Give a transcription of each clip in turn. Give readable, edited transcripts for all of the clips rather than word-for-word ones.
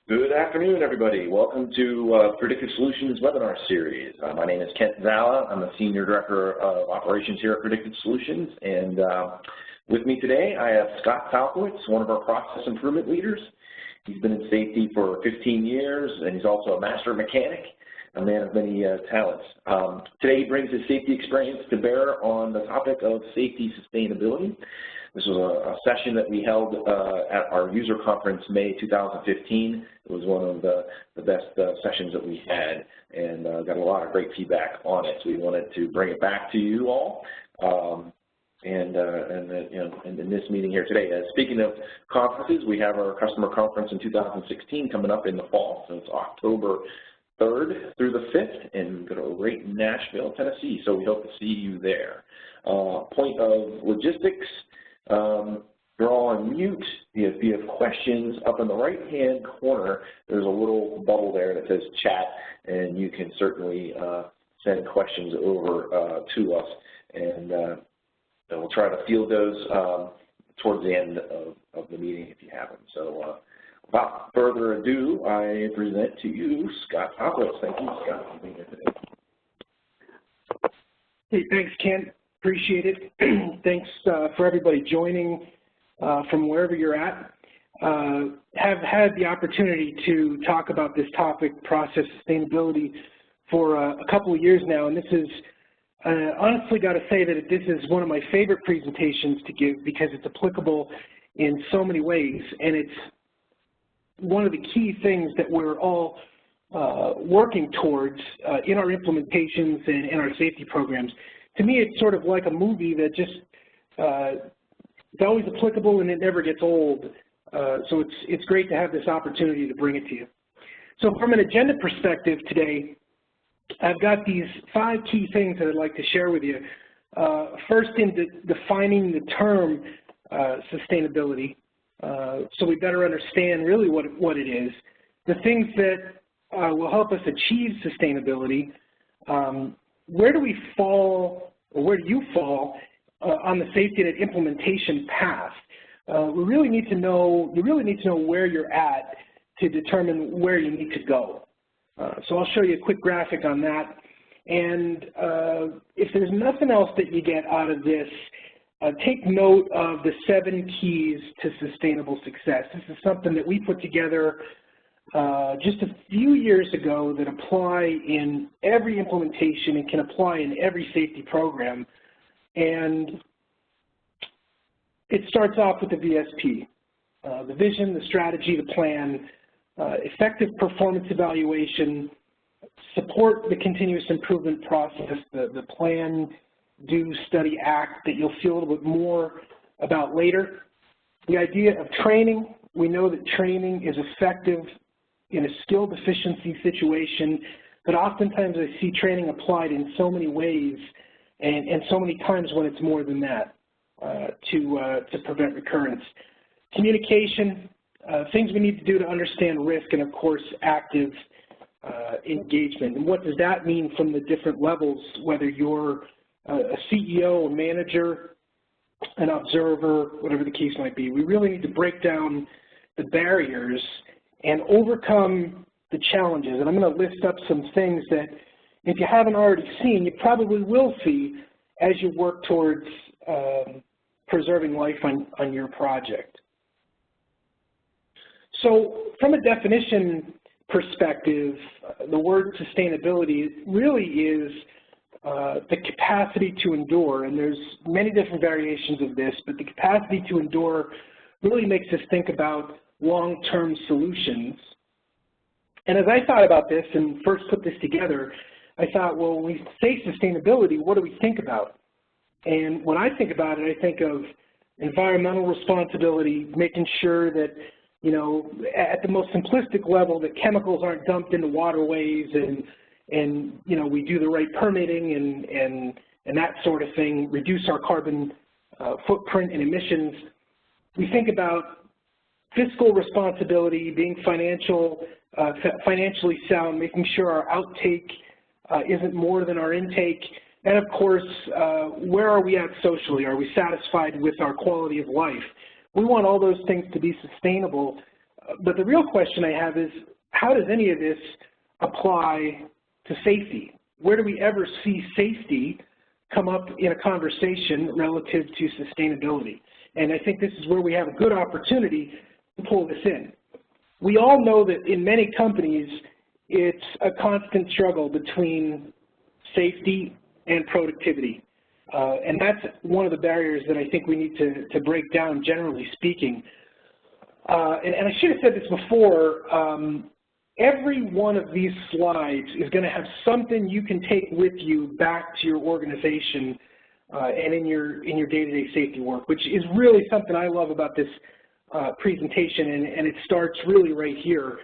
Good afternoon, everybody. Welcome to Predictive Solutions webinar series. My name is Kent Zala. I'm the Senior Director of Operations here at Predictive Solutions. And with me today, I have Scott Falkowitz, one of our process improvement leaders. He's been in safety for 15 years, and he's also a master mechanic, a man of many talents. Today, he brings his safety experience to bear on the topic of safety sustainability. This was a session that we held at our user conference May 2015. It was one of the best sessions that we had, and got a lot of great feedback on it. So we wanted to bring it back to you all, and in this meeting here today. Speaking of conferences, we have our customer conference in 2016 coming up in the fall. So it's October 3rd through the 5th in great Nashville, Tennessee. So we hope to see you there. Point of logistics. You're all on mute. If you have questions, up in the right-hand corner, there's a little bubble there that says chat, and you can certainly send questions over to us, and we'll try to field those towards the end of the meeting if you have them. So without further ado, I present to you Scott Falkowitz. Thank you, Scott, for being here today. Hey, thanks, Kent. Appreciate it. Thanks for everybody joining from wherever you're at. Have had the opportunity to talk about this topic, process sustainability, for a couple of years now, and this is honestly got to say that this is one of my favorite presentations to give because it's applicable in so many ways, and it's one of the key things that we're all working towards in our implementations and in our safety programs. To me, it's sort of like a movie that just, it's always applicable and it never gets old. So it's great to have this opportunity to bring it to you. So from an agenda perspective today, I've got these 5 key things that I'd like to share with you. First, in defining the term sustainability, so we better understand really what it is. The things that will help us achieve sustainability. Where do we fall, or where do you fall on the safety net implementation path? You really need to know where you're at to determine where you need to go. So I'll show you a quick graphic on that. And if there's nothing else that you get out of this, take note of the 7 keys to sustainable success. This is something that we put together just a few years ago that apply in every implementation and can apply in every safety program. And it starts off with the VSP, the vision, the strategy, the plan, effective performance evaluation, support the continuous improvement process, the plan, do, study, act that you'll see a little bit more about later. The idea of training, we know that training is effective in a skill deficiency situation, but oftentimes I see training applied in so many ways and so many times when it's more than that to prevent recurrence. Communication, things we need to do to understand risk, and of course active engagement. And what does that mean from the different levels, whether you're a CEO, a manager, an observer, whatever the case might be. We really need to break down the barriers and overcome the challenges. And I'm going to list up some things that if you haven't already seen, you probably will see as you work towards preserving life on your project. So from a definition perspective, the word sustainability really is the capacity to endure, and there's many different variations of this, but the capacity to endure really makes us think about long-term solutions. And as I thought about this and first put this together, I thought, well, when we say sustainability, what do we think about? And when I think about it, I think of environmental responsibility, making sure that, you know, at the most simplistic level, that chemicals aren't dumped into waterways and you know, we do the right permitting and that sort of thing, reduce our carbon footprint and emissions. We think about fiscal responsibility, being financially sound, making sure our outtake isn't more than our intake, and of course, where are we at socially? Are we satisfied with our quality of life? We want all those things to be sustainable But the real question I have is, how does any of this apply to safety? Where do we ever see safety come up in a conversation relative to sustainability? And I think this is where we have a good opportunity to pull this in. We all know that in many companies, it's a constant struggle between safety and productivity. And that's one of the barriers that I think we need to break down, generally speaking. And I should have said this before, every one of these slides is going to have something you can take with you back to your organization and in your day-to-day safety work, which is really something I love about this presentation, and it starts really right here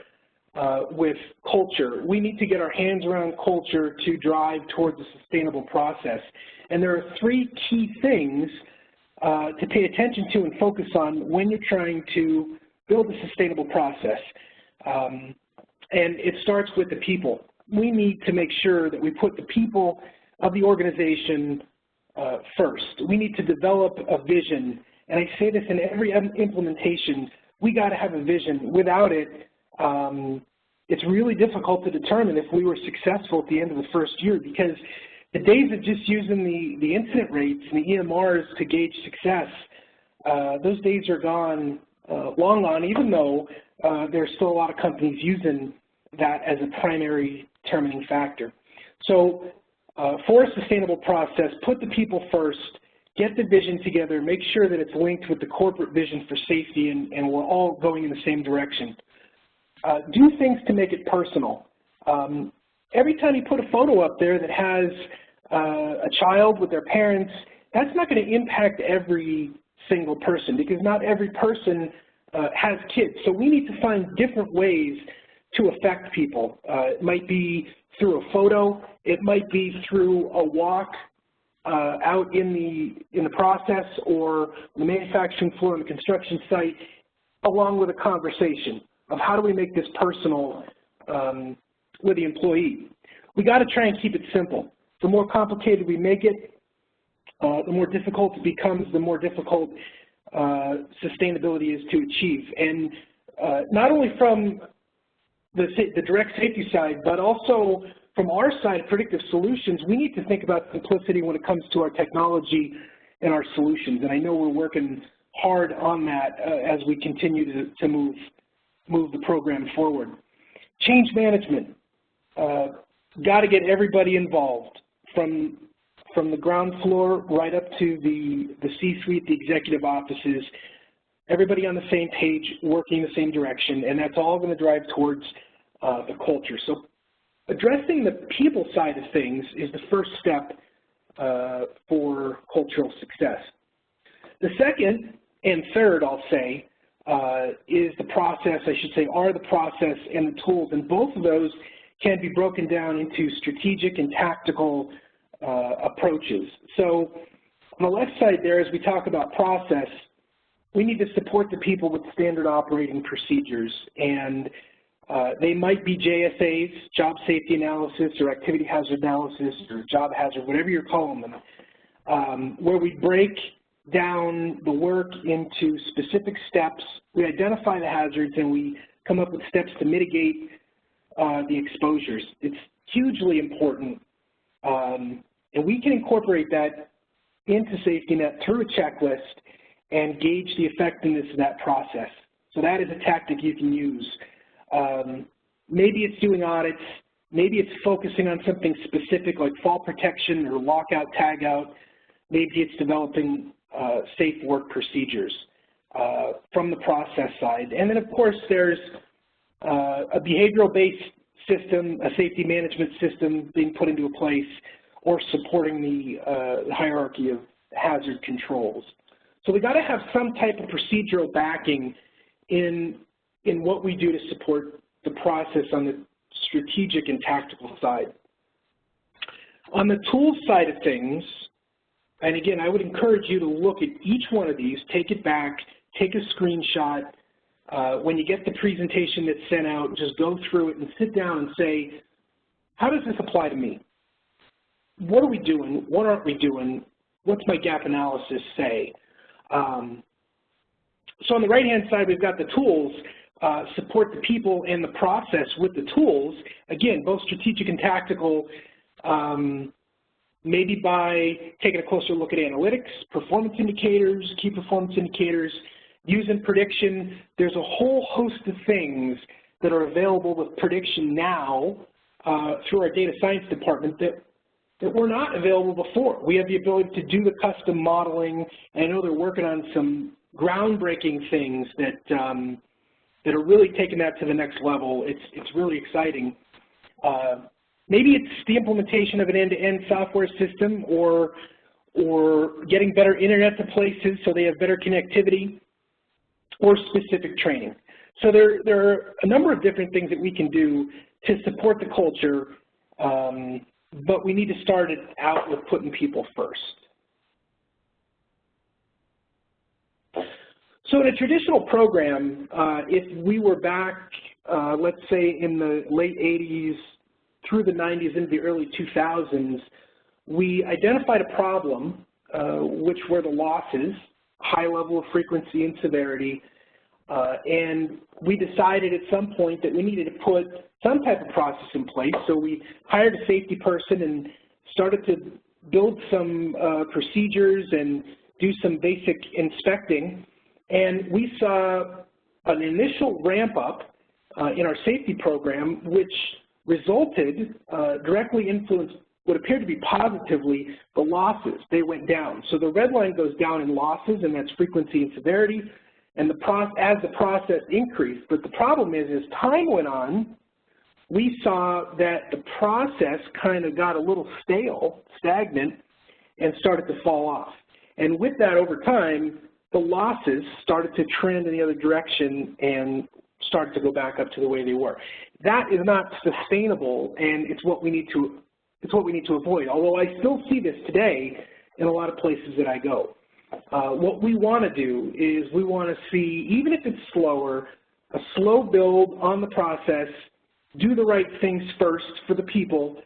with culture. We need to get our hands around culture to drive towards a sustainable process. And there are three key things to pay attention to and focus on when you're trying to build a sustainable process. And it starts with the people. We need to make sure that we put the people of the organization first. We need to develop a vision. And I say this in every implementation, we got to have a vision. Without it, it's really difficult to determine if we were successful at the end of the first year, because the days of just using the incident rates and the EMRs to gauge success, those days are gone, long gone, even though there's still a lot of companies using that as a primary determining factor. So for a sustainable process, put the people first, get the vision together, make sure that it's linked with the corporate vision for safety and we're all going in the same direction. Do things to make it personal. Every time you put a photo up there that has a child with their parents, that's not going to impact every single person, because not every person has kids. So we need to find different ways to affect people. It might be through a photo, it might be through a walk out in the process or the manufacturing floor on the construction site, along with a conversation of how do we make this personal with the employee. We got to try and keep it simple. The more complicated we make it, the more difficult it becomes, the more difficult sustainability is to achieve. And not only from the direct safety side, but also from our side, Predictive Solutions, we need to think about simplicity when it comes to our technology and our solutions. And I know we're working hard on that as we continue to move the program forward. Change management. Got to get everybody involved, from the ground floor right up to the C-suite, the executive offices, everybody on the same page, working the same direction, and that's all going to drive towards the culture. So addressing the people side of things is the first step for cultural success. The second and third, I'll say, is the process, I should say, are the process and the tools, and both of those can be broken down into strategic and tactical approaches. So on the left side there, as we talk about process, we need to support the people with standard operating procedures, and they might be JSAs, job safety analysis, or activity hazard analysis, or job hazard, whatever you're calling them, where we break down the work into specific steps, we identify the hazards, and we come up with steps to mitigate the exposures. It's hugely important, and we can incorporate that into SafetyNet through a checklist and gauge the effectiveness of that process. So that is a tactic you can use. Maybe it's doing audits, maybe it's focusing on something specific like fall protection or lockout, tagout, maybe it's developing safe work procedures from the process side. And then of course there's a behavioral-based system, a safety management system being put into a place, or supporting the hierarchy of hazard controls. So we got to have some type of procedural backing in what we do to support the process on the strategic and tactical side. On the tools side of things, and again, I would encourage you to look at each one of these, take it back, take a screenshot. When you get the presentation that's sent out, just go through it and sit down and say, how does this apply to me? What are we doing? What aren't we doing? What's my gap analysis say? So on the right-hand side, we've got the tools. support the people and the process with the tools, again, both strategic and tactical, maybe by taking a closer look at analytics, performance indicators, key performance indicators, using prediction. There's a whole host of things that are available with prediction now through our data science department that were not available before. We have the ability to do the custom modeling, and I know they're working on some groundbreaking things that are really taking that to the next level. It's really exciting. Maybe it's the implementation of an end-to-end software system, or getting better internet to places so they have better connectivity, or specific training. So there are a number of different things that we can do to support the culture, but we need to start it out with putting people first. So in a traditional program, if we were back, let's say in the late 80s, through the 90s into the early 2000s, we identified a problem, which were the losses, high level of frequency and severity, and we decided at some point that we needed to put some type of process in place. So we hired a safety person and started to build some procedures and do some basic inspecting, and we saw an initial ramp up in our safety program, which resulted, directly influenced what appeared to be positively the losses. They went down. So the red line goes down in losses, and that's frequency and severity, and as the process increased. But the problem is, as time went on, we saw that the process kind of got a little stale, stagnant, and started to fall off. And with that, over time, the losses started to trend in the other direction and started to go back up to the way they were. That is not sustainable, and it's what we need to avoid. Although I still see this today in a lot of places that I go. What we want to do is we want to see, even if it's slower, a slow build on the process, do the right things first for the people,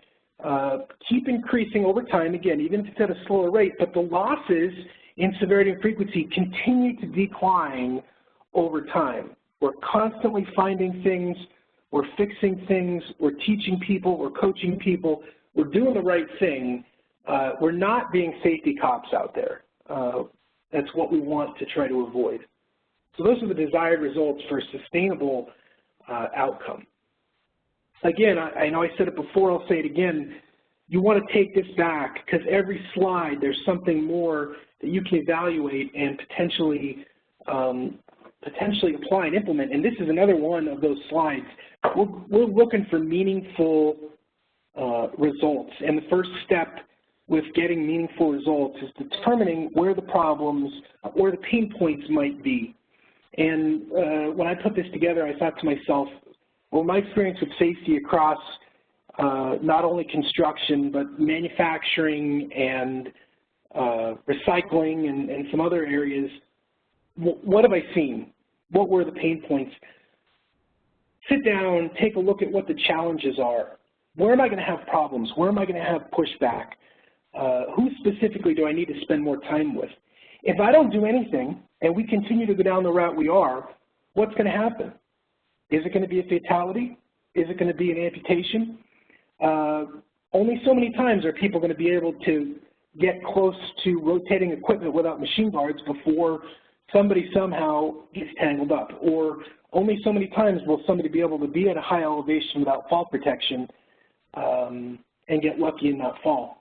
keep increasing over time, again, even if it's at a slower rate, but the losses in severity and frequency continue to decline over time. We're constantly finding things, we're fixing things, we're teaching people, we're coaching people, we're doing the right thing. We're not being safety cops out there. That's what we want to try to avoid. So those are the desired results for a sustainable outcome. Again, I know I said it before, I'll say it again. You want to take this back, because every slide there's something more that you can evaluate and potentially apply and implement. And this is another one of those slides. We're looking for meaningful results. And the first step with getting meaningful results is determining where the problems or the pain points might be. And when I put this together, I thought to myself, well, my experience with safety across not only construction, but manufacturing and recycling and some other areas, what have I seen? What were the pain points? Sit down, take a look at what the challenges are. Where am I going to have problems? Where am I going to have pushback? Who specifically do I need to spend more time with? If I don't do anything and we continue to go down the route we are, what's going to happen? Is it going to be a fatality? Is it going to be an amputation? Only so many times are people going to be able to get close to rotating equipment without machine guards before somebody somehow gets tangled up. Or only so many times will somebody be able to be at a high elevation without fall protection and get lucky and not fall.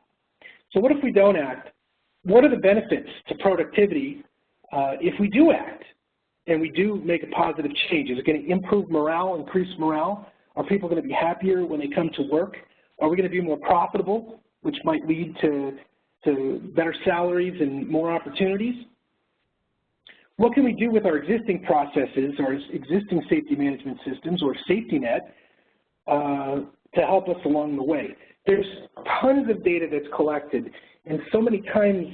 So what if we don't act? What are the benefits to productivity if we do act and we do make a positive change? Is it going to improve morale, increase morale? Are people going to be happier when they come to work? Are we going to be more profitable, which might lead to better salaries and more opportunities? What can we do with our existing processes, our existing safety management systems, or safety net, to help us along the way? There's tons of data that's collected, and so many times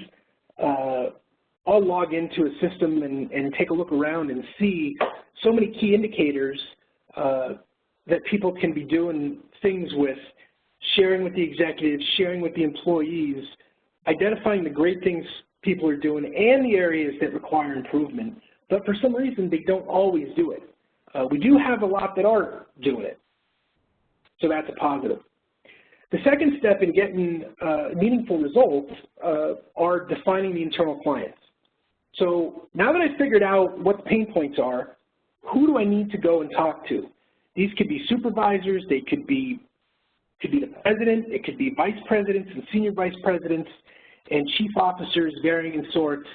I'll log into a system and take a look around and see so many key indicators that people can be doing things with, sharing with the executives, sharing with the employees, identifying the great things people are doing and the areas that require improvement. But for some reason, they don't always do it. We do have a lot that aren't doing it, so that's a positive. The second step in getting meaningful results are defining the internal clients. So now that I've figured out what the pain points are, who do I need to go and talk to? These could be supervisors, they could be the president, it could be vice presidents and senior vice presidents and chief officers varying in sorts.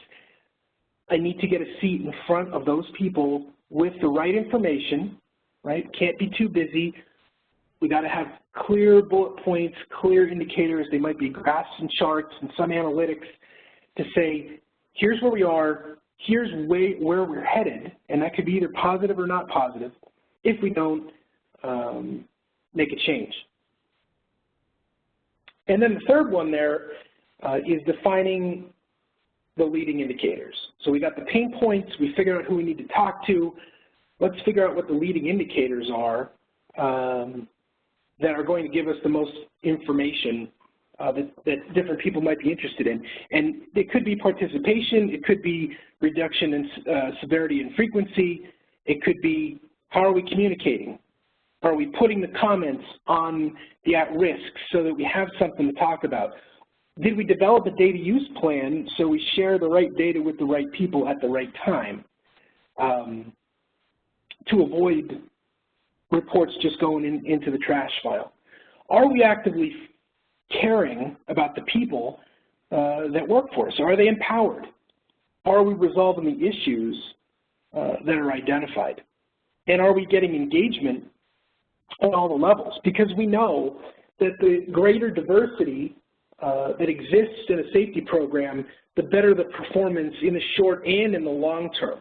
I need to get a seat in front of those people with the right information, right? Can't be too busy. We got to have clear bullet points, clear indicators. They might be graphs and charts and some analytics to say, here's where we are, here's where we're headed, and that could be either positive or not positive if we don't make a change. And then the third one there is defining the leading indicators. So we got the pain points, we figured out who we need to talk to. Let's figure out what the leading indicators are that are going to give us the most information that different people might be interested in. And it could be participation, it could be reduction in severity and frequency, it could be how are we communicating? Are we putting the comments on the at-risk so that we have something to talk about? Did we develop a data use plan so we share the right data with the right people at the right time to avoid reports just going into the trash file? Are we actively caring about the people that work for us? Are they empowered? Are we resolving the issues that are identified? And are we getting engagement on all the levels? Because we know that the greater diversity that exists in a safety program, the better the performance in the short and in the long term.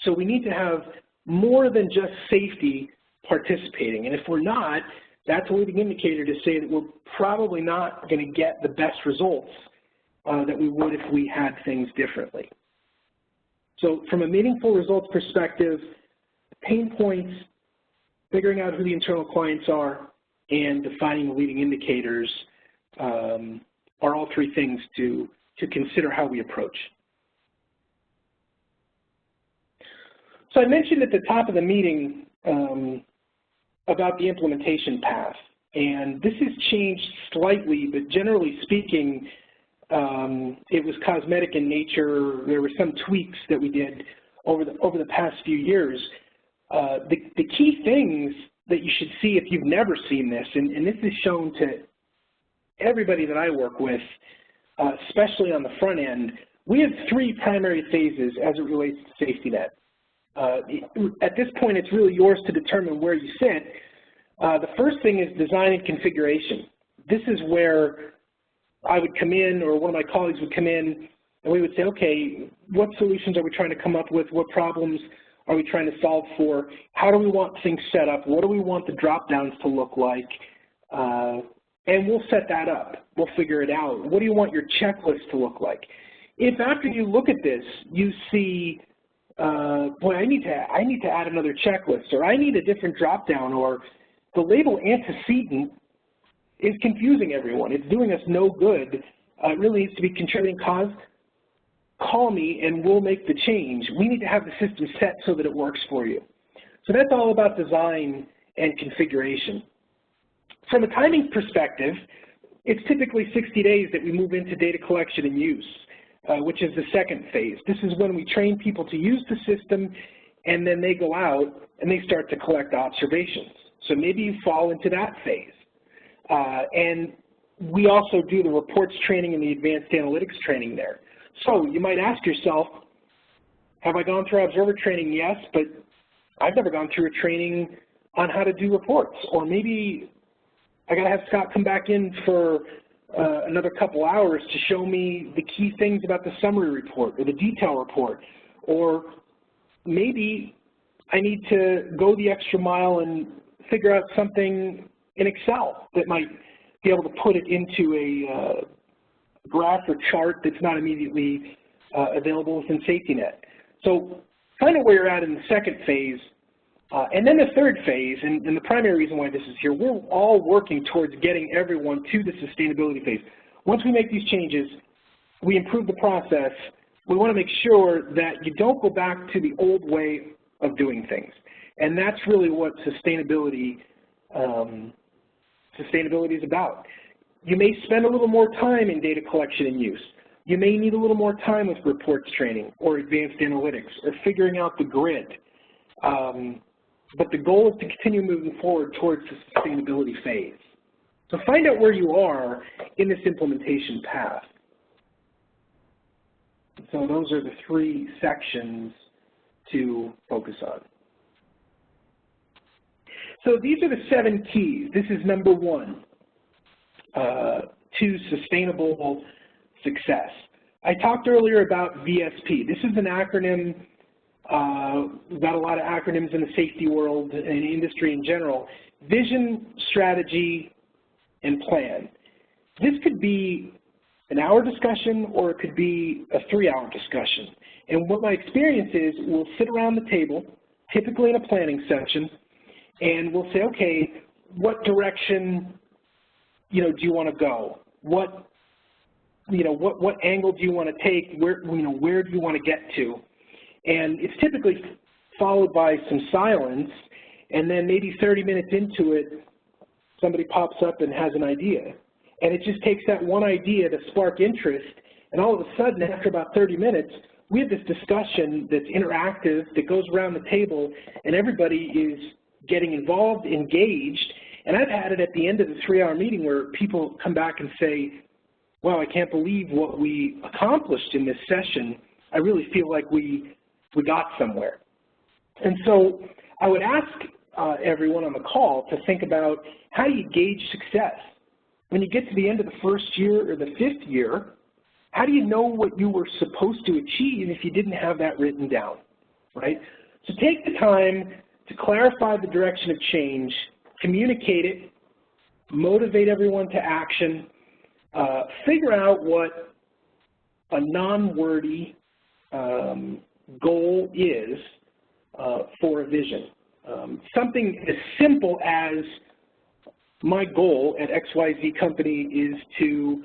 So we need to have more than just safety participating. And if we're not, that's a leading indicator to say that we're probably not going to get the best results that we would if we had things differently. So from a meaningful results perspective, pain points, figuring out who the internal clients are, and defining the leading indicators are all three things to consider how we approach. So I mentioned at the top of the meeting about the implementation path, and this has changed slightly, but generally speaking, it was cosmetic in nature. There were some tweaks that we did over the past few years. The key things that you should see if you've never seen this, and this is shown to everybody that I work with, especially on the front end, we have three primary phases as it relates to safety net. At this point, it's really yours to determine where you sit. The first thing is design and configuration. This is where I would come in, or one of my colleagues would come in, and we would say, okay, what solutions are we trying to come up with? What problems are we trying to solve for? How do we want things set up? What do we want the drop downs to look like? And we'll set that up. We'll figure it out. What do you want your checklist to look like? If after you look at this, you see, boy, I need to add another checklist, or I need a different drop down, or the label antecedent is confusing everyone. It's doing us no good. It really needs to be contributing cause. Call me and we'll make the change. We need to have the system set so that it works for you. So that's all about design and configuration. From a timing perspective, it's typically 60 days that we move into data collection and use, which is the second phase. This is when we train people to use the system, and then they go out and they start to collect observations. So maybe you fall into that phase. And we also do the reports training and the advanced analytics training there. So you might ask yourself, have I gone through observer training? Yes, but I've never gone through a training on how to do reports. Or maybe I got to have Scott come back in for another couple hours to show me the key things about the summary report or the detail report. Or maybe I need to go the extra mile and figure out something in Excel that might be able to put it into a graph or chart that's not immediately available within SafetyNet. So find out where you're at in the second phase. And then the third phase, and the primary reason why this is here, we're all working towards getting everyone to the sustainability phase. Once we make these changes, we improve the process. We want to make sure that you don't go back to the old way of doing things. And that's really what sustainability is about. You may spend a little more time in data collection and use. You may need a little more time with reports training or advanced analytics or figuring out the grid. But the goal is to continue moving forward towards the sustainability phase. So find out where you are in this implementation path. So those are the 3 sections to focus on. So these are the 7 keys. This is number 1 to sustainable success. I talked earlier about VSP. This is an acronym. We've got a lot of acronyms in the safety world and industry in general. Vision, strategy, and plan. This could be an hour discussion or it could be a 3-hour discussion. And what my experience is, we'll sit around the table, typically in a planning session, and we'll say, okay, what direction, do you want to go? What angle do you want to take? Where do you want to get to? And it's typically followed by some silence, and then maybe 30 minutes into it, somebody pops up and has an idea. And it just takes that one idea to spark interest, and all of a sudden, after about 30 minutes, we have this discussion that's interactive, that goes around the table, and everybody is getting involved, engaged. And I've had it at the end of the 3-hour meeting where people come back and say, wow, I can't believe what we accomplished in this session. I really feel like we got somewhere. And so I would ask everyone on the call to think about, how do you gauge success? When you get to the end of the 1st year or the 5th year, how do you know what you were supposed to achieve if you didn't have that written down, right? So take the time to clarify the direction of change, communicate it, motivate everyone to action, figure out what a non-wordy goal is for a vision. Something as simple as, my goal at XYZ company is to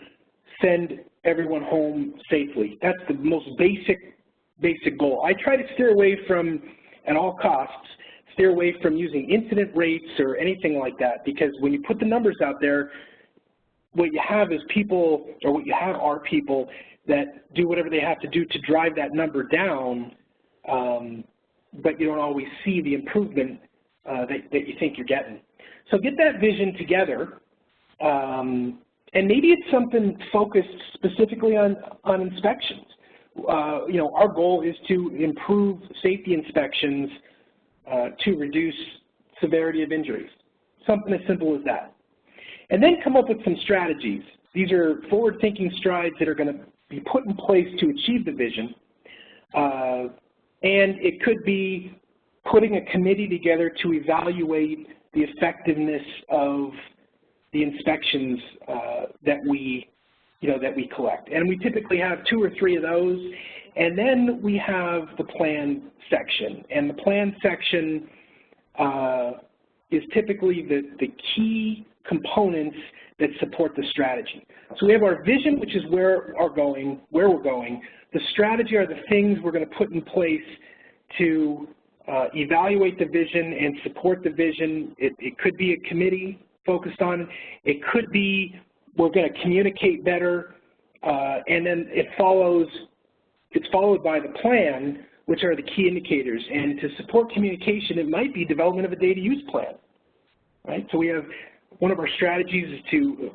send everyone home safely. That's the most basic goal. I try to steer away from, at all costs, steer away from using incident rates or anything like that, because when you put the numbers out there, what you have is people, or what you have are people that do whatever they have to do to drive that number down, but you don't always see the improvement that you think you're getting. So get that vision together, and maybe it's something focused specifically on inspections. Our goal is to improve safety inspections to reduce severity of injuries, something as simple as that. And then come up with some strategies. These are forward-thinking strides that are going to be put in place to achieve the vision. And it could be putting a committee together to evaluate the effectiveness of the inspections that we collect. And we typically have 2 or 3 of those. And then we have the plan section. And the plan section is typically the key components that support the strategy. So we have our vision, which is where we're going. The strategy are the things we're going to put in place to evaluate the vision and support the vision. It could be a committee focused on it. It could be we're going to communicate better, and then it's followed by the plan, which are the key indicators. And to support communication, it might be development of a data use plan, right? So we have one of our strategies is to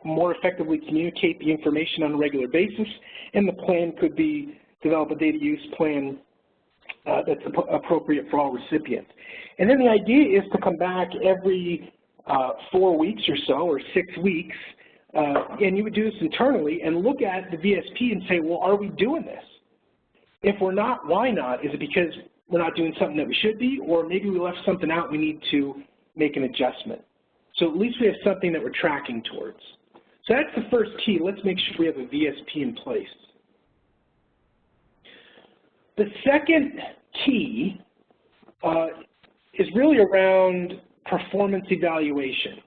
more effectively communicate the information on a regular basis, and the plan could be develop a data use plan that's appropriate for all recipients. And then the idea is to come back every 4 weeks or so, or 6 weeks, and you would do this internally and look at the VSP and say, well, are we doing this? If we're not, why not? Is it because we're not doing something that we should be, or maybe we left something out, we need to make an adjustment? So at least we have something that we're tracking towards. So that's the first key. Let's make sure we have a VSP in place. The second key is really around performance evaluation.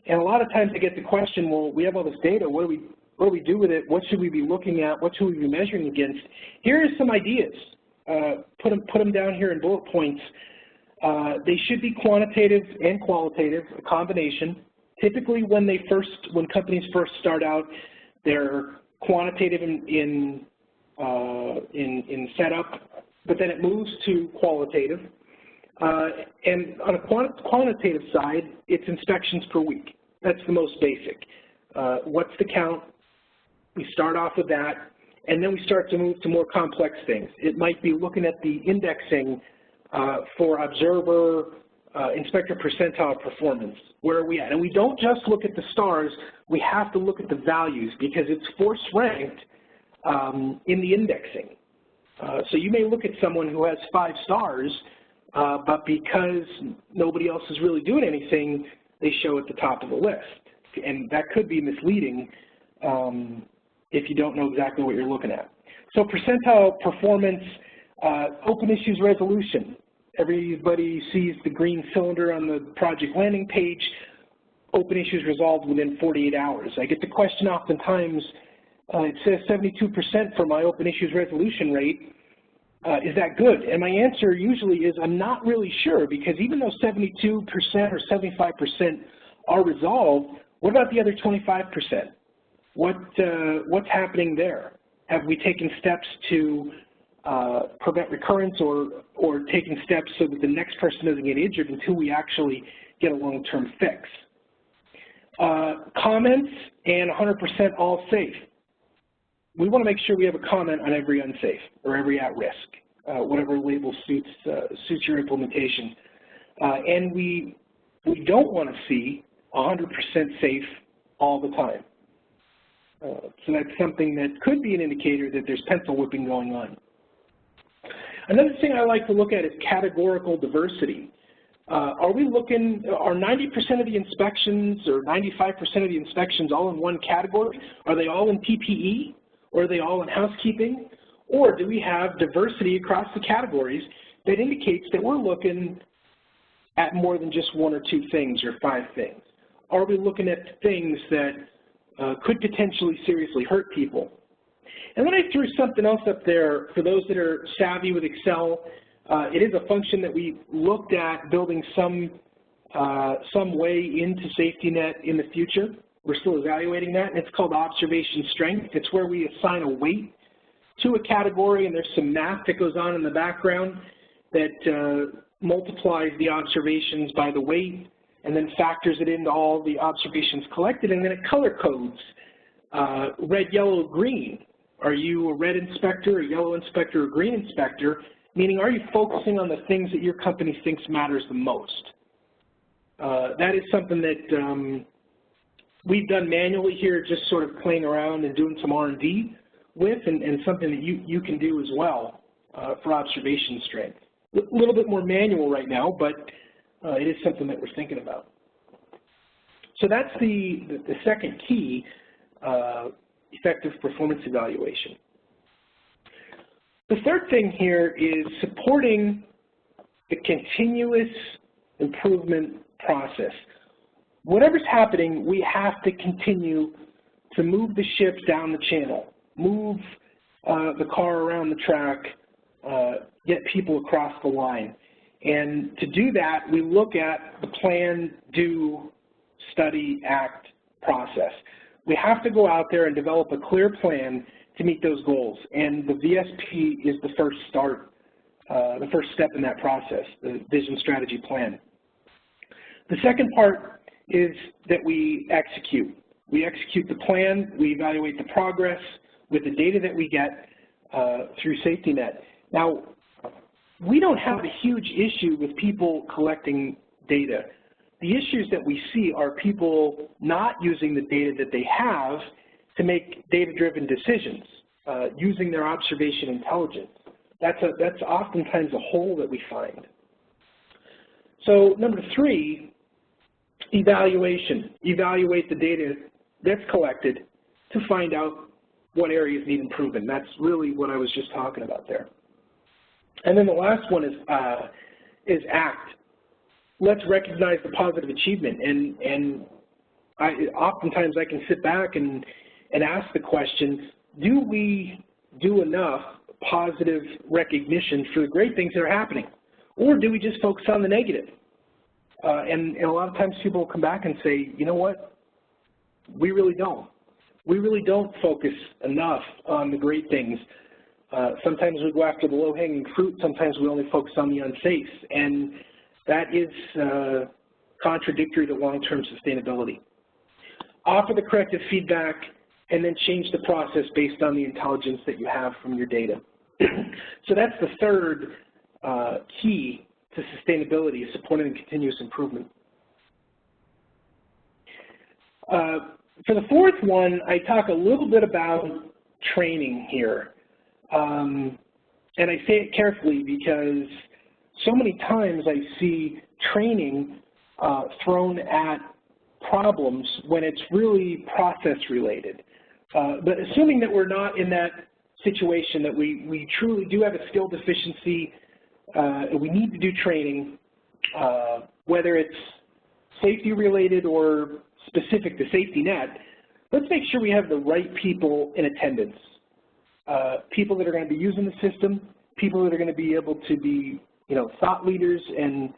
And a lot of times I get the question, well, we have all this data, what do we do with it? What should we be looking at? What should we be measuring against? Here are some ideas. Put them down here in bullet points. They should be quantitative and qualitative, a combination. Typically, when companies first start out, they're quantitative in setup, but then it moves to qualitative. And on a quantitative side, it's inspections per week. That's the most basic. What's the count? We start off with that, and then we start to move to more complex things. It might be looking at the indexing for observer, inspector percentile performance. Where are we at? And we don't just look at the stars, we have to look at the values because it's force ranked in the indexing. So you may look at someone who has 5 stars, but because nobody else is really doing anything, they show at the top of the list. And that could be misleading if you don't know exactly what you're looking at. So percentile performance, open issues resolution. Everybody sees the green cylinder on the project landing page, open issues resolved within 48 hours. I get the question oftentimes, it says 72% for my open issues resolution rate. Is that good? And my answer usually is I'm not really sure, because even though 72% or 75% are resolved, what about the other 25%? What's happening there? Have we taken steps to prevent recurrence or taking steps so that the next person doesn't get injured until we actually get a long-term fix? Comments and 100% all safe. We want to make sure we have a comment on every unsafe or every at-risk, whatever label suits your implementation. And we don't want to see 100% safe all the time. So that's something that could be an indicator that there's pencil whipping going on. Another thing I like to look at is categorical diversity. Are 90% of the inspections or 95% of the inspections all in one category? Are they all in PPE? Or are they all in housekeeping? Or do we have diversity across the categories that indicates that we're looking at more than just 1 or 2 things or 5 things? Are we looking at things that could potentially seriously hurt people? And then I threw something else up there for those that are savvy with Excel. It is a function that we looked at building some way into SafetyNet in the future. We're still evaluating that, and it's called observation strength. It's where we assign a weight to a category, and there's some math that goes on in the background that multiplies the observations by the weight and then factors it into all the observations collected, and then it color codes red, yellow, green. Are you a red inspector, a yellow inspector, or green inspector? Meaning, are you focusing on the things that your company thinks matters the most? That is something that we've done manually here, just sort of playing around and doing some R&D with, and something that you can do as well for observation strength. A little bit more manual right now, but it is something that we're thinking about. So that's the second key, effective performance evaluation. The third thing here is supporting the continuous improvement process. Whatever's happening, we have to continue to move the ship down the channel, move the car around the track, get people across the line. And to do that, we look at the plan, do, study, act process. We have to go out there and develop a clear plan to meet those goals. And the VSP is the first step in that process, the vision, strategy, plan. The second part is that we execute. We execute the plan, we evaluate the progress with the data that we get through SafetyNet. Now, we don't have a huge issue with people collecting data. The issues that we see are people not using the data that they have to make data-driven decisions, using their observation intelligence. That's oftentimes a hole that we find. So number 3, evaluation. Evaluate the data that's collected to find out what areas need improvement. That's really what I was just talking about there. And then the last one is act. Let's recognize the positive achievement. And oftentimes I can sit back and ask the question, do we do enough positive recognition for the great things that are happening? Or do we just focus on the negative? And a lot of times people will come back and say, you know what, we really don't. We really don't focus enough on the great things. Sometimes we go after the low-hanging fruit. Sometimes we only focus on the unsafe. And that is contradictory to long-term sustainability. Offer the corrective feedback and then change the process based on the intelligence that you have from your data. So that's the third key to sustainability, is supporting continuous improvement. For the fourth one, I talk a little bit about training here. And I say it carefully because so many times I see training thrown at problems when it's really process related. But assuming that we're not in that situation, that we truly do have a skill deficiency, we need to do training, whether it's safety related or specific to safety net, let's make sure we have the right people in attendance. People that are going to be using the system, people that are going to be able to be, thought leaders and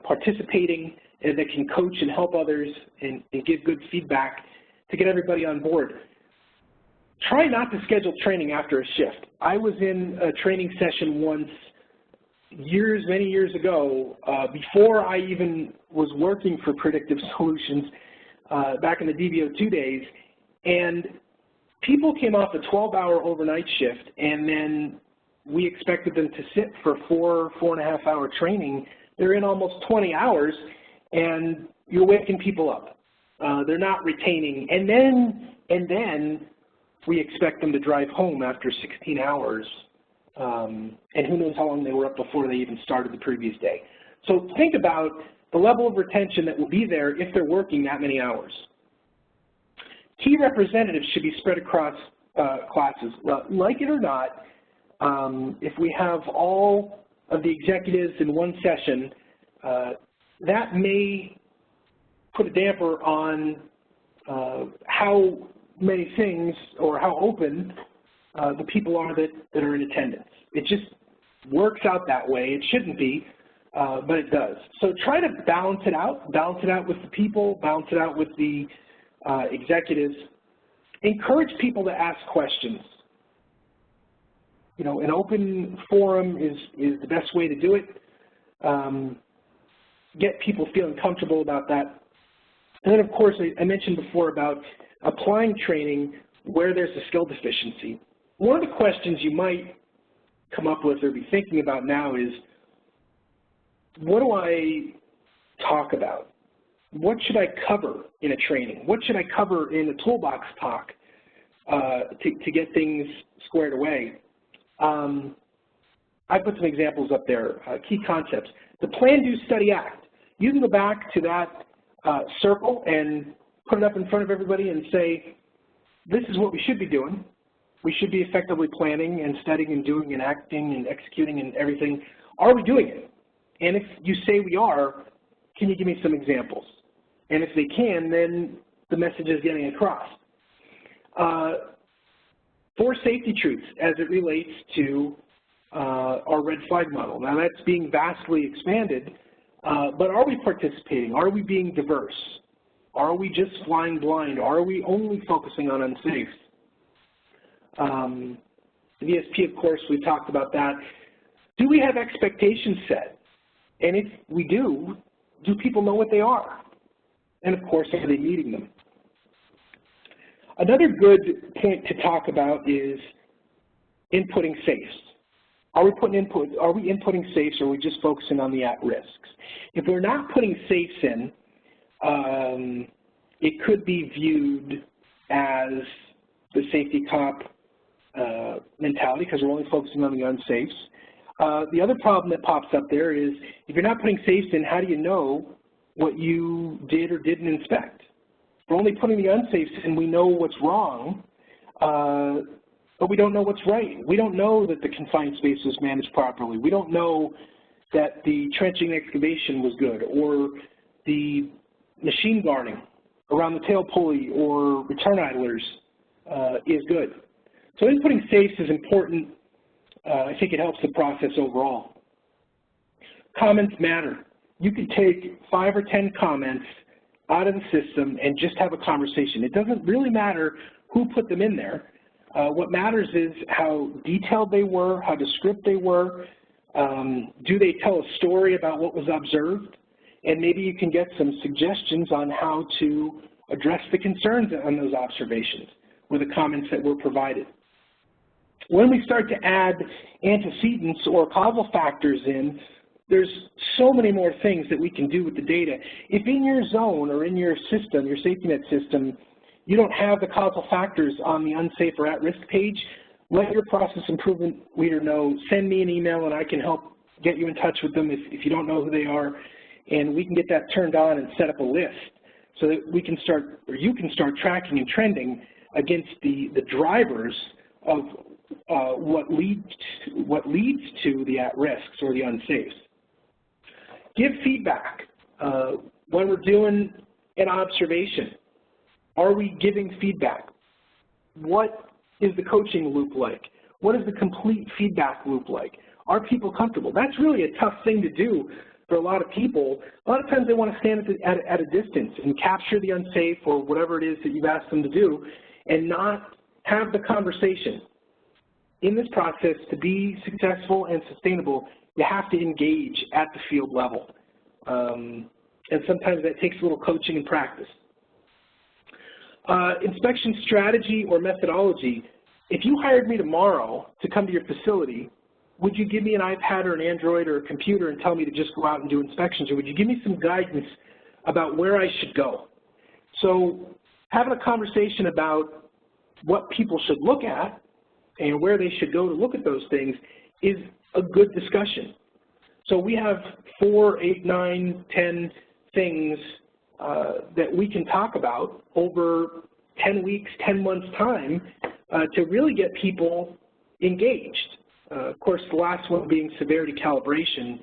participating, and that can coach and help others and give good feedback to get everybody on board. Try not to schedule training after a shift. I was in a training session once many years ago, before I even was working for Predictive Solutions, back in the DBO2 days, and people came off a 12-hour overnight shift, and then we expected them to sit for 4.5-hour training. They're in almost 20 hours, and you're waking people up. They're not retaining, and then we expect them to drive home after 16 hours, and who knows how long they were up before they even started the previous day. So think about the level of retention that will be there if they're working that many hours. Key representatives should be spread across classes. Like it or not, if we have all of the executives in one session, that may put a damper on how many things or how open the people are that are in attendance. It just works out that way. It shouldn't be, but it does. So try to balance it out with the people, balance it out with the executives. Encourage people to ask questions. An open forum is the best way to do it. Get people feeling comfortable about that. And then, of course, I mentioned before about applying training where there's a skill deficiency. One of the questions you might come up with or be thinking about now is, what do I talk about? What should I cover in a training? What should I cover in a toolbox talk to get things squared away? I put some examples up there, key concepts. The Plan, Do, Study, Act. You can go back to that circle and put it up in front of everybody and say, this is what we should be doing. We should be effectively planning and studying and doing and acting and executing and everything. Are we doing it? And if you say we are, can you give me some examples? And if they can, then the message is getting across. 4 safety truths as it relates to our red flag model. Now that's being vastly expanded, but are we participating? Are we being diverse? Are we just flying blind? Are we only focusing on unsafe? The VSP, of course, we talked about that. Do we have expectations set? And if we do people know what they are? And of course, are they meeting them? Another good point to talk about is inputting safes. Are we inputting safes, or are we just focusing on the at-risks? If we're not putting safes in, it could be viewed as the safety cop mentality, because we're only focusing on the unsafes. The other problem that pops up there is, if you're not putting safes in, how do you know what you did or didn't inspect? We're only putting the unsafes in. We know what's wrong, but we don't know what's right. We don't know that the confined space was managed properly. We don't know that the trenching excavation was good, or the machine guarding around the tail pulley or return idlers is good. So inputting safes is important. I think it helps the process overall. comments matter. You can take 5 or 10 comments out of the system and just have a conversation. It doesn't really matter who put them in there. What matters is how detailed they were, how descriptive they were. Do they tell a story about what was observed? And maybe you can get some suggestions on how to address the concerns on those observations with the comments that were provided. When we start to add antecedents or causal factors in, there's so many more things that we can do with the data. If in your zone or in your system, your safety net system, you don't have the causal factors on the unsafe or at-risk page, let your process improvement leader know. Send me an email and I can help get you in touch with them if you don't know who they are, and we can get that turned on and set up a list so that we can start, or you can start tracking and trending against the drivers of what leads to the at-risks or the unsafes. Give feedback. When we're doing an observation, are we giving feedback? What is the coaching loop like? What is the complete feedback loop like? Are people comfortable? That's really a tough thing to do for a lot of people. A lot of times they want to stand at a distance and capture the unsafe or whatever it is that you've asked them to do and not have the conversation. In this process, to be successful and sustainable, you have to engage at the field level. And sometimes that takes a little coaching and practice. Inspection strategy or methodology. If you hired me tomorrow to come to your facility, would you give me an iPad or an Android or a computer and tell me to just go out and do inspections, or would you give me some guidance about where I should go? So having a conversation about what people should look at and where they should go to look at those things is a good discussion. So we have 4, 8, 9, 10 things that we can talk about over 10 weeks, 10 months time to really get people engaged. Of course, the last one being severity calibration.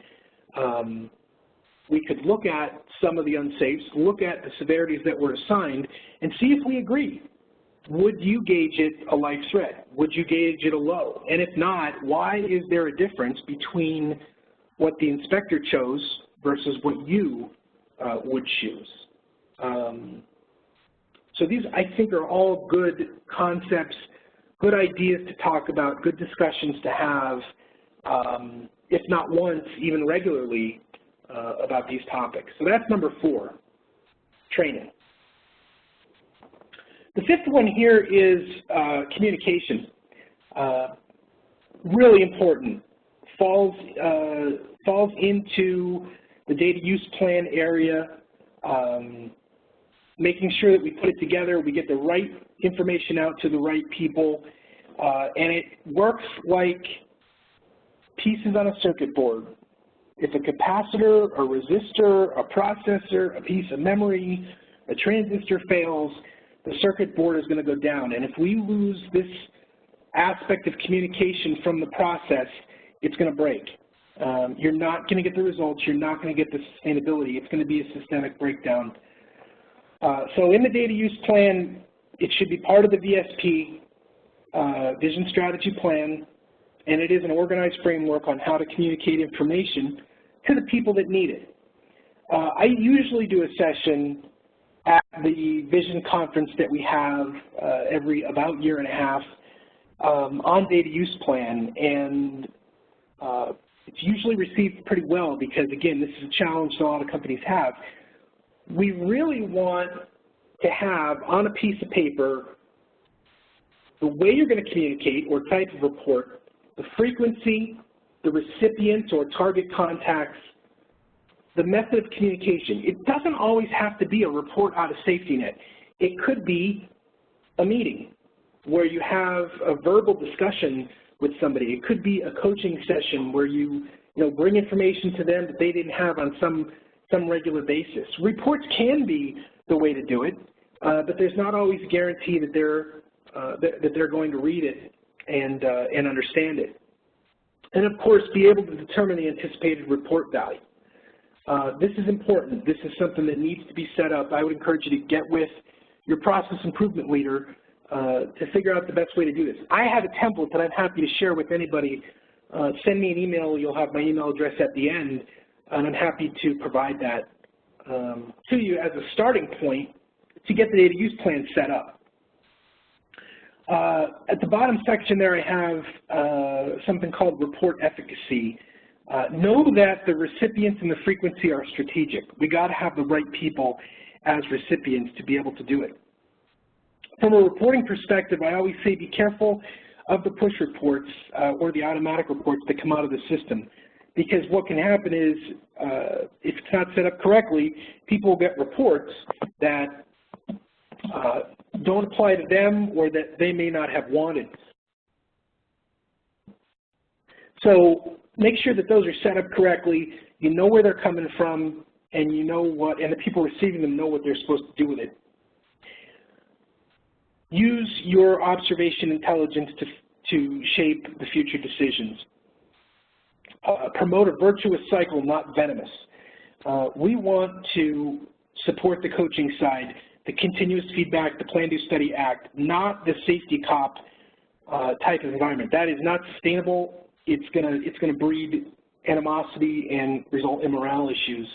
We could look at some of the unsafes, look at the severities that were assigned, and see if we agree. Would you gauge it a life threat? Would you gauge it a low? And if not, why is there a difference between what the inspector chose versus what you would choose? So these, I think, are all good concepts, good ideas to talk about, good discussions to have, if not once, even regularly, about these topics. So that's number 4, training. The 5th one here is communication. Really important. Falls into the data use plan area, making sure that we put it together, we get the right information out to the right people, and it works like pieces on a circuit board. If a capacitor, a resistor, a processor, a piece of memory, a transistor fails, the circuit board is going to go down. And if we lose this aspect of communication from the process, it's going to break. You're not going to get the results. You're not going to get the sustainability. It's going to be a systemic breakdown. So in the data use plan, it should be part of the VSP, Vision Strategy Plan, and it is an organized framework on how to communicate information to the people that need it. I usually do a session at the Vision conference that we have every about year and a half on data use plan, and it's usually received pretty well because, again, this is a challenge that a lot of companies have. We really want to have on a piece of paper the way you're going to communicate or type of report, the frequency, the recipients or target contacts, the method of communication. It doesn't always have to be a report out of safety net. It could be a meeting where you have a verbal discussion with somebody. It could be a coaching session where you bring information to them that they didn't have on some regular basis. Reports can be the way to do it, but there's not always a guarantee that they're going to read it and understand it. And of course, be able to determine the anticipated report value. This is important. This is something that needs to be set up. I would encourage you to get with your process improvement leader to figure out the best way to do this. I have a template that I'm happy to share with anybody. Send me an email. You'll have my email address at the end and I'm happy to provide that to you as a starting point to get the data use plan set up. At the bottom section there, I have something called report efficacy. Know that the recipients and the frequency are strategic. We got to have the right people as recipients to be able to do it. From a reporting perspective, I always say be careful of the push reports or the automatic reports that come out of the system, because what can happen is if it's not set up correctly, people will get reports that don't apply to them or that they may not have wanted. So make sure that those are set up correctly, you know where they're coming from, and you know what, and the people receiving them know what they're supposed to do with it. Use your observation intelligence to shape the future decisions. Promote a virtuous cycle, not venomous. We want to support the coaching side, the continuous feedback, the plan, do, study, act, not the safety cop type of environment. That is not sustainable. It's gonna breed animosity and result in morale issues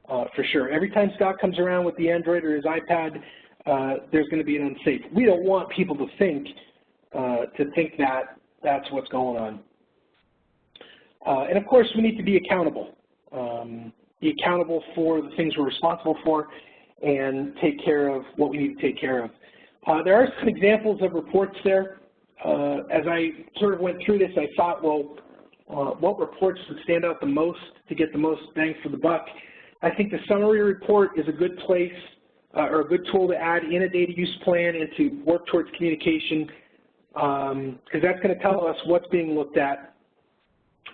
for sure. Every time Scott comes around with the Android or his iPad, there's going to be an unsafe. We don't want people to think that that's what's going on. And of course, we need to be accountable. Be accountable for the things we're responsible for and take care of what we need to take care of. There are some examples of reports there. As I sort of went through this, I thought, well, what reports would stand out the most to get the most bang for the buck? I think the summary report is a good place or a good tool to add in a data use plan and to work towards communication, because that's going to tell us what's being looked at.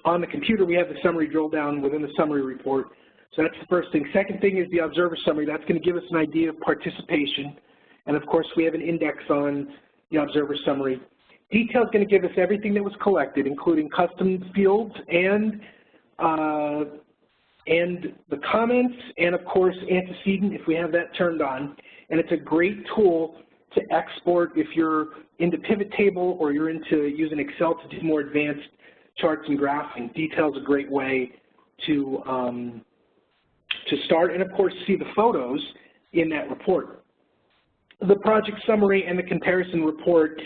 On the computer, we have the summary drill down within the summary report. So that's the first thing. Second thing is the observer summary. That's going to give us an idea of participation. And of course, we have an index on the observer summary. Detail is going to give us everything that was collected, including custom fields and the comments, and of course antecedent if we have that turned on. And it's a great tool to export if you're into pivot table or you're into using Excel to do more advanced charts and graphing. Detail is a great way to start, and of course see the photos in that report. The project summary and the comparison report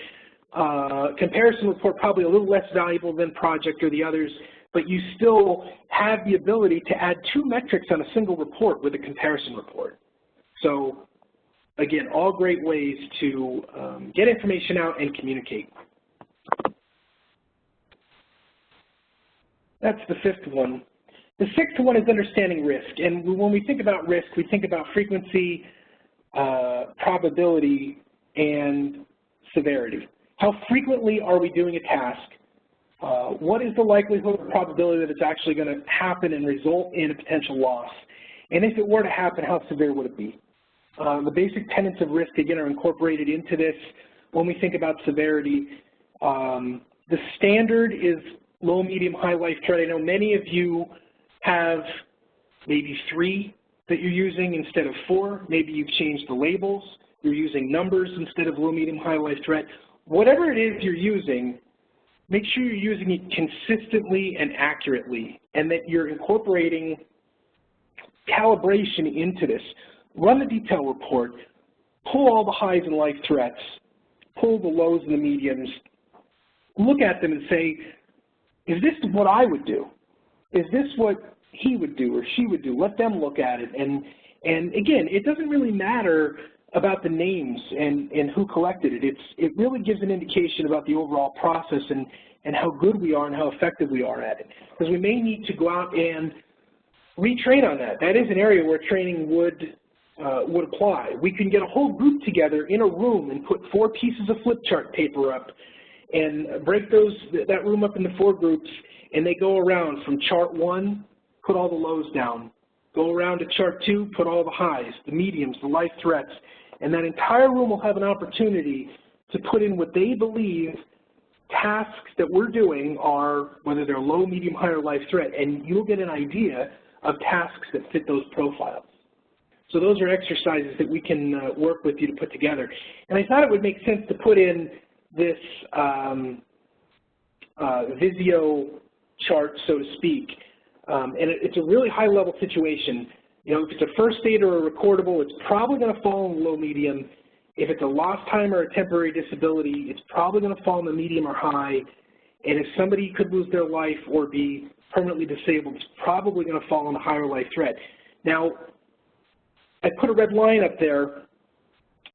probably a little less valuable than project or the others, but you still have the ability to add 2 metrics on a single report with a comparison report. So again, all great ways to get information out and communicate. That's the 5th one. The 6th one is understanding risk. And when we think about risk, we think about frequency, probability, and severity. How frequently are we doing a task? What is the likelihood or probability that it's actually going to happen and result in a potential loss? And if it were to happen, how severe would it be? The basic tenets of risk, again, are incorporated into this when we think about severity. The standard is low, medium, high life threat. I know many of you have maybe 3 that you're using instead of 4. Maybe you've changed the labels. You're using numbers instead of low, medium, high life threat. Whatever it is you're using, make sure you're using it consistently and accurately, and that you're incorporating calibration into this. Run the detail report, pull all the highs and life threats, pull the lows and the mediums, look at them and say, is this what I would do? Is this what he would do or she would do? Let them look at it. And again, it doesn't really matter about the names and who collected it. It really gives an indication about the overall process and how good we are and how effective we are at it. Because we may need to go out and retrain on that. That is an area where training would apply. We can get a whole group together in a room and put 4 pieces of flip chart paper up and break that room up into 4 groups, and they go around from chart 1, put all the lows down. Go around to chart 2, put all the highs, the mediums, the life threats, and that entire room will have an opportunity to put in what they believe tasks that we're doing are, whether they're low, medium, high, or life threat, and you'll get an idea of tasks that fit those profiles. So those are exercises that we can work with you to put together. And I thought it would make sense to put in this Visio chart, so to speak. And it's a really high-level situation. You know, if it's a first aid or a recordable, it's probably going to fall in the low medium. If it's a lost time or a temporary disability, it's probably going to fall in the medium or high. And if somebody could lose their life or be permanently disabled, it's probably going to fall in the higher life threat. Now, I put a red line up there,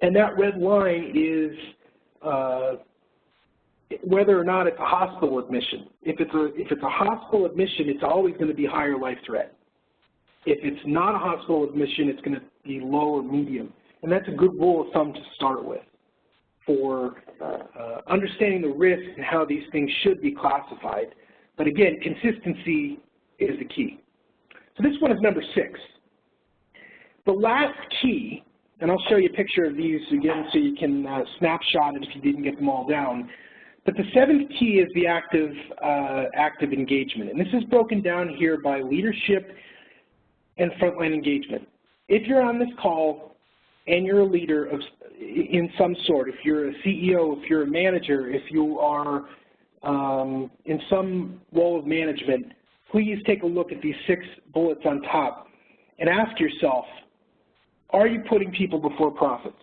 and that red line is whether or not it's a hospital admission. If it's a hospital admission, it's always going to be higher life threat. If it's not a hospital admission, it's going to be low or medium. And that's a good rule of thumb to start with for understanding the risk and how these things should be classified. But again, consistency is the key. So this one is number 6. The last key, and I'll show you a picture of these again so you can snapshot it if you didn't get them all down. But the 7th key is the active engagement. And this is broken down here by leadership and frontline engagement. If you're on this call and you're a leader in some sort, if you're a CEO, if you're a manager, if you are in some role of management, please take a look at these 6 bullets on top and ask yourself, are you putting people before profits?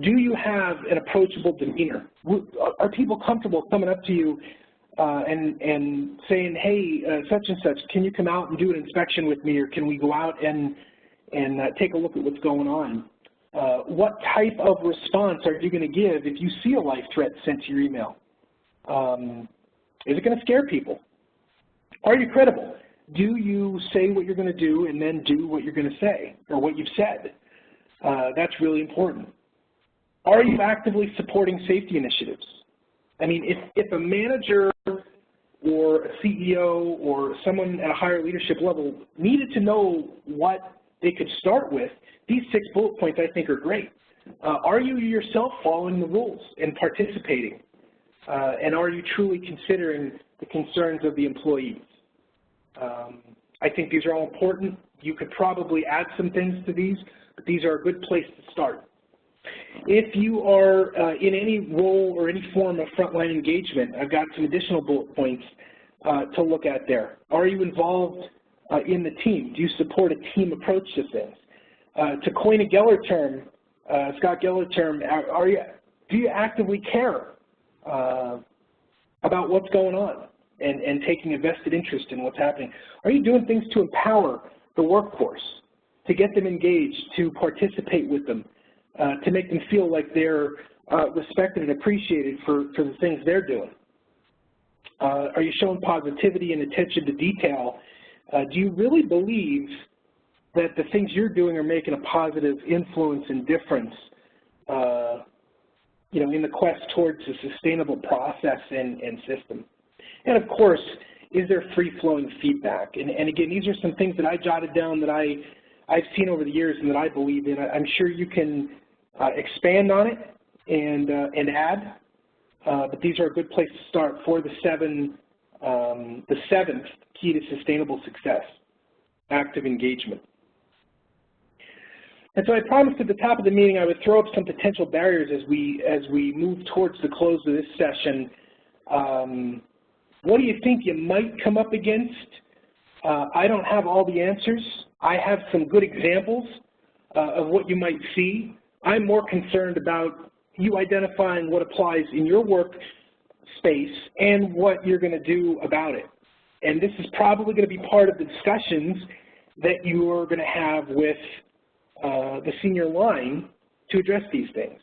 Do you have an approachable demeanor? Are people comfortable coming up to you and saying, hey, such and such, can you come out and do an inspection with me, or can we go out and take a look at what's going on? What type of response are you going to give if you see a life threat sent to your email? Is it going to scare people? Are you credible? Do you say what you're going to do and then do what you're going to say or what you've said? That's really important. Are you actively supporting safety initiatives? I mean, if a manager or a CEO or someone at a higher leadership level needed to know what they could start with, these 6 bullet points I think are great. Are you yourself following the rules and participating? And are you truly considering the concerns of the employees? I think these are all important. You could probably add some things to these, but these are a good place to start. If you are in any role or any form of frontline engagement, I've got some additional bullet points to look at there. Are you involved in the team? Do you support a team approach to things? To coin a Geller term, Scott Geller term, do you actively care about what's going on and taking a vested interest in what's happening? Are you doing things to empower the workforce, to get them engaged, to participate with them, to make them feel like they're respected and appreciated for the things they're doing? Are you showing positivity and attention to detail? Do you really believe that the things you're doing are making a positive influence and difference, you know, in the quest towards a sustainable process and system? And of course, is there free-flowing feedback? And again, these are some things that I jotted down that I've seen over the years and that I believe in. I'm sure you can expand on it and add, but these are a good place to start for the 7th key to sustainable success, active engagement. And so I promised at the top of the meeting I would throw up some potential barriers as we move towards the close of this session. What do you think you might come up against? I don't have all the answers. I have some good examples of what you might see. I'm more concerned about you identifying what applies in your workspace and what you're going to do about it. And this is probably going to be part of the discussions that you are going to have with the senior line to address these things.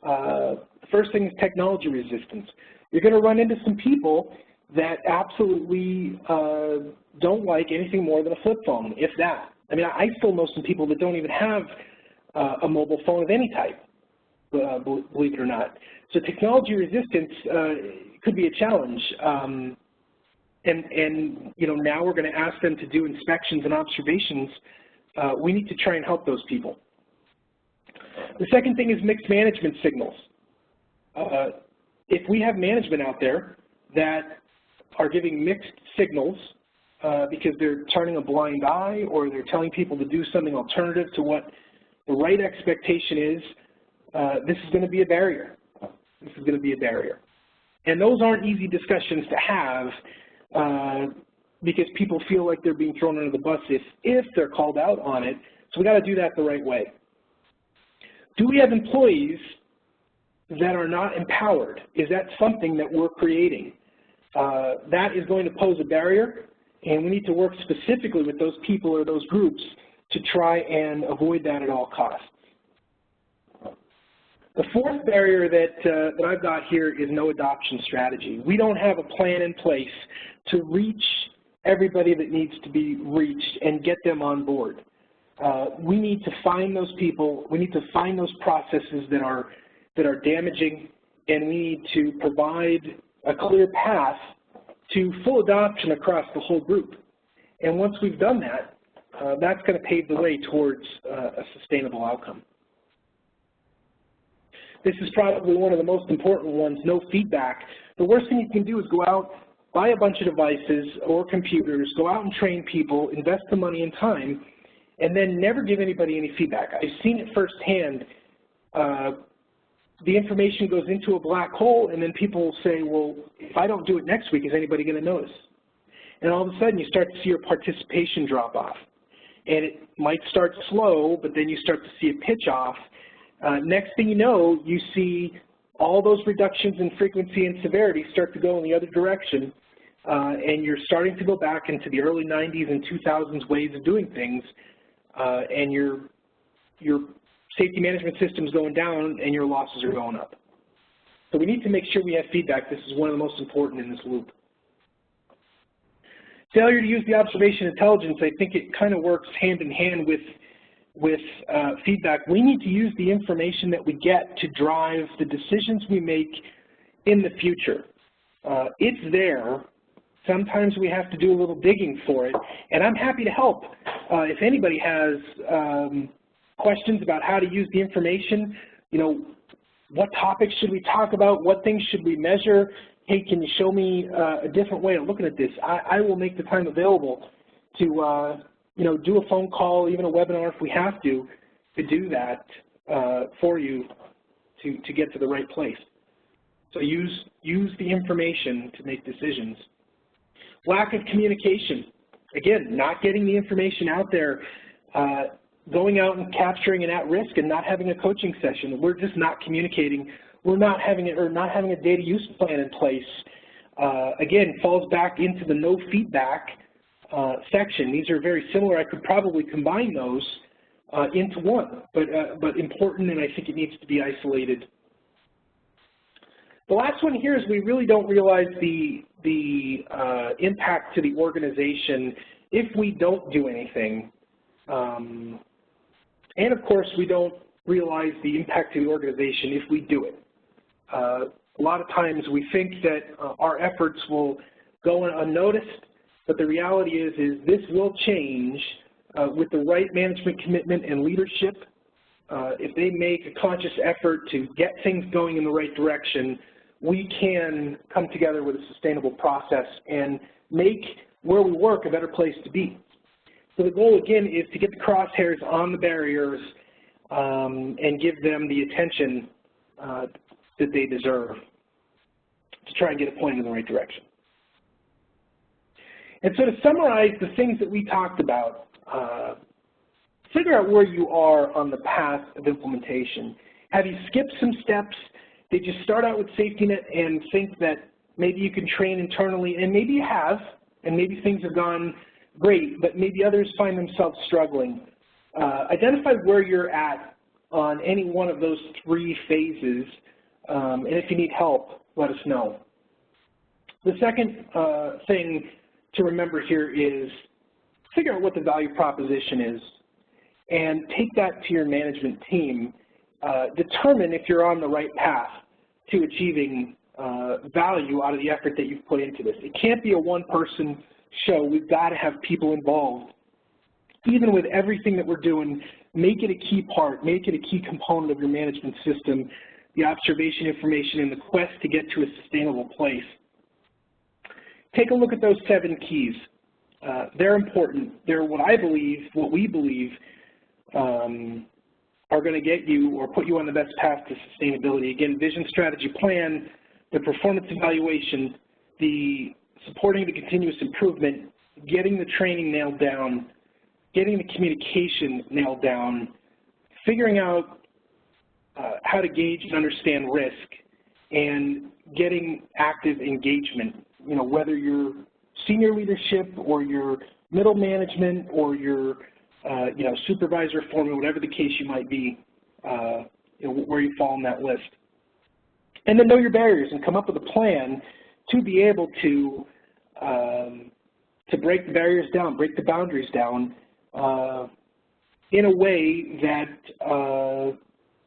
The first thing is technology resistance. You're going to run into some people that absolutely don't like anything more than a flip phone, if that. I mean, I still know some people that don't even have a mobile phone of any type, believe it or not. So technology resistance could be a challenge. And you know, now we're going to ask them to do inspections and observations. We need to try and help those people. The second thing is mixed management signals. If we have management out there that are giving mixed signals because they're turning a blind eye or they're telling people to do something alternative to what the right expectation is, this is going to be a barrier. This is going to be a barrier. And those aren't easy discussions to have because people feel like they're being thrown under the bus if they're called out on it. So we got to do that the right way. Do we have employees that are not empowered? Is that something that we're creating? That is going to pose a barrier, and we need to work specifically with those people or those groups to try and avoid that at all costs. The fourth barrier that I've got here is no adoption strategy. We don't have a plan in place to reach everybody that needs to be reached and get them on board. We need to find those people, we need to find those processes that are damaging, and we need to provide a clear path to full adoption across the whole group. And once we've done that, that's going to pave the way towards a sustainable outcome. This is probably one of the most important ones, no feedback. The worst thing you can do is go out, buy a bunch of devices or computers, go out and train people, invest the money and time, and then never give anybody any feedback. I've seen it firsthand. The information goes into a black hole, and then people will say, well, if I don't do it next week, is anybody going to notice? And all of a sudden, you start to see your participation drop off. And it might start slow, but then you start to see a pitch off. Next thing you know, you see all those reductions in frequency and severity start to go in the other direction, and you're starting to go back into the early 90s and 2000s ways of doing things, and your safety management system's going down and your losses are going up. So we need to make sure we have feedback. This is one of the most important in this loop. Failure to use the observation intelligence, I think it kind of works hand in hand with feedback. We need to use the information that we get to drive the decisions we make in the future. It's there. Sometimes we have to do a little digging for it, and I'm happy to help. If anybody has questions about how to use the information, you know, what topics should we talk about, what things should we measure, hey, can you show me a different way of looking at this? I will make the time available to you know, do a phone call, even a webinar if we have to do that for you to get to the right place. So use the information to make decisions. Lack of communication. Again, not getting the information out there, going out and capturing an at-risk and not having a coaching session. We're just not communicating. We're not having it, or not having a data use plan in place. Again, falls back into the no feedback section. These are very similar. I could probably combine those into one, but important, and I think it needs to be isolated. The last one here is we really don't realize the impact to the organization if we don't do anything. And of course, we don't realize the impact to the organization if we do it. A lot of times we think that our efforts will go unnoticed, but the reality is this will change with the right management commitment and leadership. If they make a conscious effort to get things going in the right direction, we can come together with a sustainable process and make where we work a better place to be. So the goal, again, is to get the crosshairs on the barriers and give them the attention that they deserve to try and get it pointed in the right direction. And so to summarize the things that we talked about, figure out where you are on the path of implementation. Have you skipped some steps? Did you start out with safety net and think that maybe you can train internally, and maybe you have, and maybe things have gone great, but maybe others find themselves struggling. Identify where you're at on any one of those three phases, and if you need help, let us know. The second thing to remember here is figure out what the value proposition is and take that to your management team. Determine if you're on the right path to achieving value out of the effort that you've put into this. It can't be a one-person show. We've got to have people involved. Even with everything that we're doing, make it a key part, make it a key component of your management system, the observation information and the quest to get to a sustainable place. Take a look at those 7 keys. They're important. They're what we believe are going to get you or put you on the best path to sustainability. Again, vision, strategy, plan, the performance evaluation, the supporting the continuous improvement, getting the training nailed down, getting the communication nailed down, figuring out how to gauge and understand risk, and getting active engagement, you know, whether you're senior leadership or your middle management or your you know, supervisor, foreman, whatever the case you might be, you know, where you fall on that list. And then know your barriers and come up with a plan to be able to break the barriers down, break the boundaries down in a way that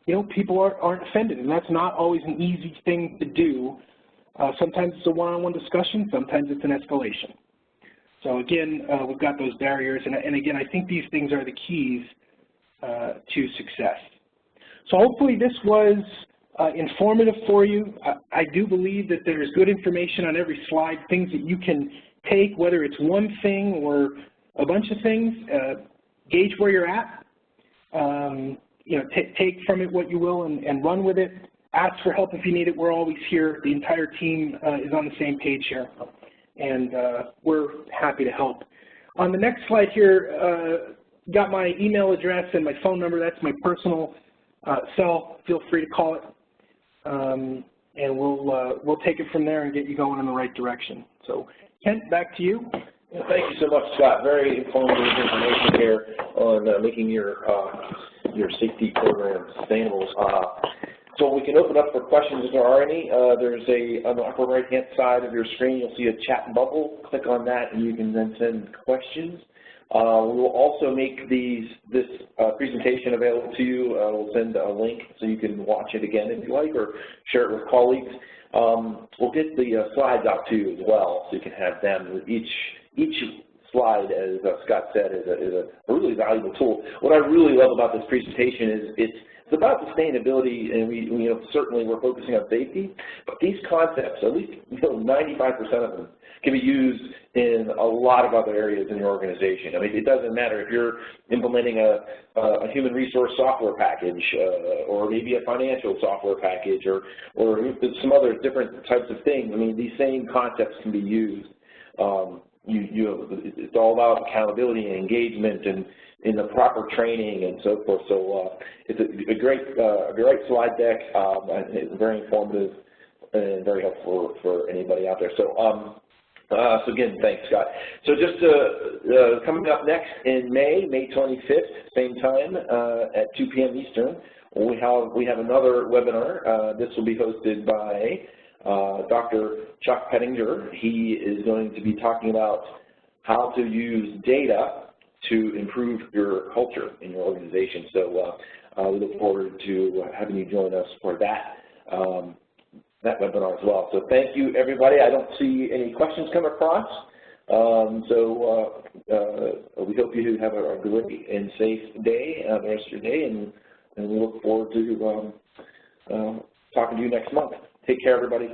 you know, people aren't offended, and that's not always an easy thing to do. Sometimes it's a one-on-one discussion, sometimes it's an escalation. So again, we've got those barriers, and again, I think these things are the keys to success. So hopefully this was informative for you. I do believe that there's good information on every slide, things that you can take, whether it's one thing or a bunch of things, gauge where you're at. You know, take from it what you will and run with it. Ask for help if you need it. We're always here. The entire team is on the same page here, and we're happy to help. On the next slide here, got my email address and my phone number. That's my personal cell. Feel free to call it, and we'll take it from there and get you going in the right direction. So, Kent, back to you. Thank you so much, Scott. Very informative information here on making your safety program sustainable. So we can open up for questions if there are any. There's on the upper right-hand side of your screen, you'll see a chat bubble. Click on that, and you can then send questions. We will also make this presentation available to you. We'll send a link so you can watch it again if you like, or share it with colleagues. We'll get the slides out to you as well, so you can have them. Each slide, as Scott said, is a really valuable tool. What I really love about this presentation is it's about sustainability, and we certainly we're focusing on safety, but these concepts, at least 95% of them, can be used in a lot of other areas in your organization. I mean, it doesn't matter if you're implementing a human resource software package, or maybe a financial software package, or some other different types of things. I mean, these same concepts can be used. It's all about accountability and engagement and in the proper training and so forth. So it's a great slide deck. It's very informative and very helpful for anybody out there. So so again, thanks, Scott. So just coming up next in May 25th, same time at 2 p.m. Eastern, we have another webinar. This will be hosted by Dr. Chuck Pettinger. He is going to be talking about how to use data to improve your culture in your organization. So we look forward to having you join us for that webinar as well. So thank you, everybody. I don't see any questions come across. So we hope you have a great and safe day, the rest of your day, and we look forward to talking to you next month. Take care, everybody.